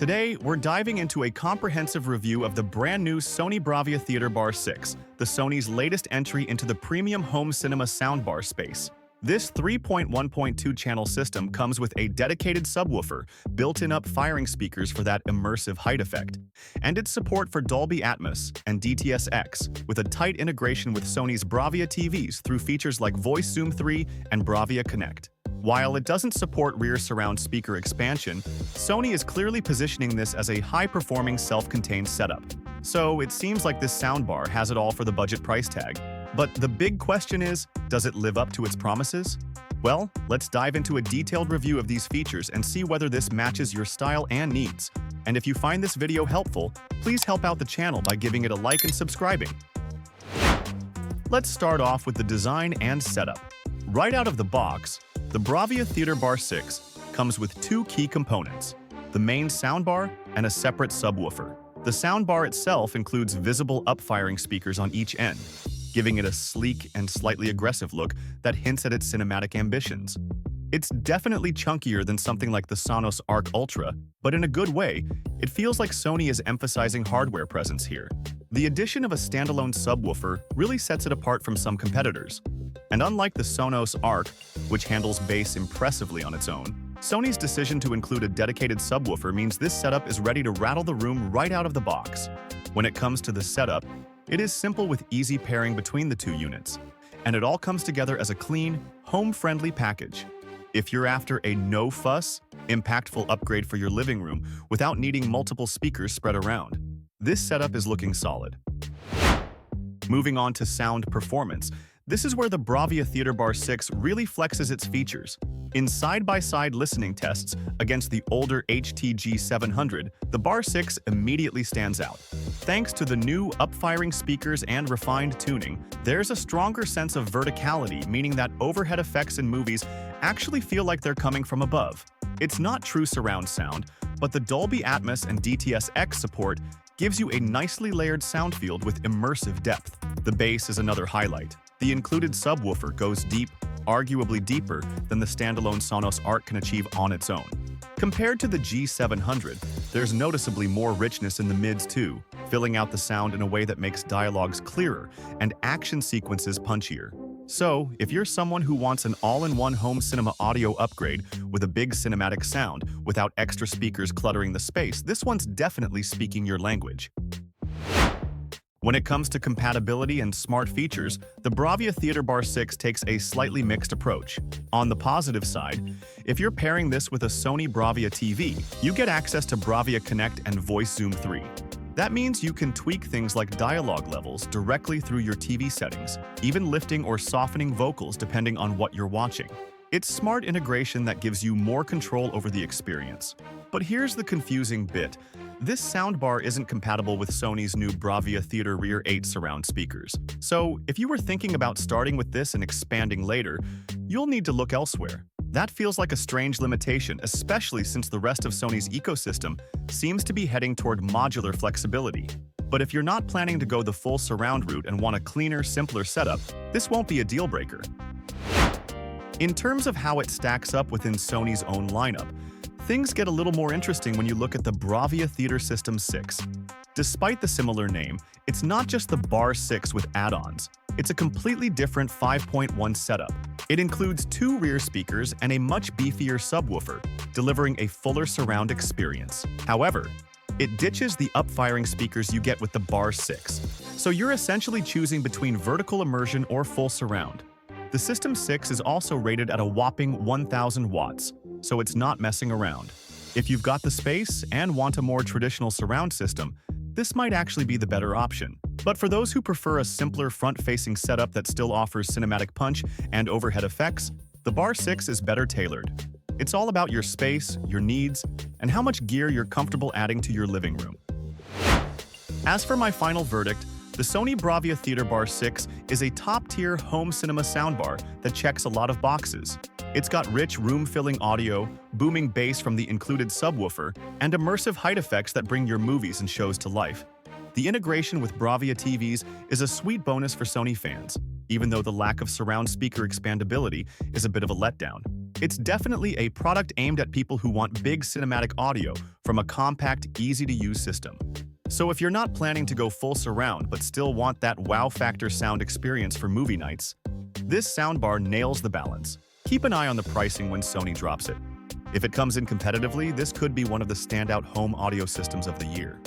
Today, we're diving into a comprehensive review of the brand new Sony BRAVIA Theatre Bar 6, the Sony's latest entry into the premium home cinema soundbar space. This 3.1.2 channel system comes with a dedicated subwoofer, built-in up-firing speakers for that immersive height effect, and its support for Dolby Atmos and DTS-X, with a tight integration with Sony's BRAVIA TVs through features like Voice Zoom 3 and BRAVIA Connect. While it doesn't support rear surround speaker expansion, Sony is clearly positioning this as a high-performing self-contained setup. So it seems like this soundbar has it all for the budget price tag. But the big question is, does it live up to its promises? Well, let's dive into a detailed review of these features and see whether this matches your style and needs. And if you find this video helpful, please help out the channel by giving it a like and subscribing. Let's start off with the design and setup. Right out of the box, the BRAVIA Theatre Bar 6 comes with two key components, the main soundbar and a separate subwoofer. The soundbar itself includes visible up-firing speakers on each end, giving it a sleek and slightly aggressive look that hints at its cinematic ambitions. It's definitely chunkier than something like the Sonos Arc Ultra, but in a good way, it feels like Sony is emphasizing hardware presence here. The addition of a standalone subwoofer really sets it apart from some competitors. And unlike the Sonos Arc, which handles bass impressively on its own, Sony's decision to include a dedicated subwoofer means this setup is ready to rattle the room right out of the box. When it comes to the setup, it is simple with easy pairing between the two units, and it all comes together as a clean, home-friendly package. If you're after a no-fuss, impactful upgrade for your living room without needing multiple speakers spread around, this setup is looking solid. Moving on to sound performance, this is where the BRAVIA Theatre Bar 6 really flexes its features. In side-by-side listening tests against the older HTG 700, the Bar 6 immediately stands out. Thanks to the new up-firing speakers and refined tuning, there's a stronger sense of verticality, meaning that overhead effects in movies actually feel like they're coming from above. It's not true surround sound, but the Dolby Atmos and DTS-X support gives you a nicely layered sound field with immersive depth. The bass is another highlight. The included subwoofer goes deep, arguably deeper than the standalone Sonos Arc can achieve on its own. Compared to the G700, there's noticeably more richness in the mids too, filling out the sound in a way that makes dialogues clearer and action sequences punchier. So, if you're someone who wants an all-in-one home cinema audio upgrade with a big cinematic sound without extra speakers cluttering the space, this one's definitely speaking your language. When it comes to compatibility and smart features, the BRAVIA Theatre Bar 6 takes a slightly mixed approach. On the positive side, if you're pairing this with a Sony BRAVIA TV, you get access to BRAVIA Connect and Voice Zoom 3. That means you can tweak things like dialogue levels directly through your TV settings, even lifting or softening vocals depending on what you're watching. It's smart integration that gives you more control over the experience. But here's the confusing bit. This soundbar isn't compatible with Sony's new BRAVIA Theatre Rear 8 surround speakers. So, if you were thinking about starting with this and expanding later, you'll need to look elsewhere. That feels like a strange limitation, especially since the rest of Sony's ecosystem seems to be heading toward modular flexibility. But if you're not planning to go the full surround route and want a cleaner, simpler setup, this won't be a deal breaker. In terms of how it stacks up within Sony's own lineup, things get a little more interesting when you look at the BRAVIA Theatre System 6. Despite the similar name, it's not just the Bar 6 with add-ons. It's a completely different 5.1 setup. It includes two rear speakers and a much beefier subwoofer, delivering a fuller surround experience. However, it ditches the up-firing speakers you get with the Bar 6, so you're essentially choosing between vertical immersion or full surround. The System 6 is also rated at a whopping 1,000 watts, so it's not messing around. If you've got the space and want a more traditional surround system, this might actually be the better option. But for those who prefer a simpler front-facing setup that still offers cinematic punch and overhead effects, the Bar 6 is better tailored. It's all about your space, your needs, and how much gear you're comfortable adding to your living room. As for my final verdict, the Sony BRAVIA Theatre Bar 6 is a top-tier home cinema soundbar that checks a lot of boxes. It's got rich, room-filling audio, booming bass from the included subwoofer, and immersive height effects that bring your movies and shows to life. The integration with BRAVIA TVs is a sweet bonus for Sony fans, even though the lack of surround speaker expandability is a bit of a letdown. It's definitely a product aimed at people who want big cinematic audio from a compact, easy-to-use system. So if you're not planning to go full surround but still want that wow factor sound experience for movie nights, this soundbar nails the balance. Keep an eye on the pricing when Sony drops it. If it comes in competitively, this could be one of the standout home audio systems of the year.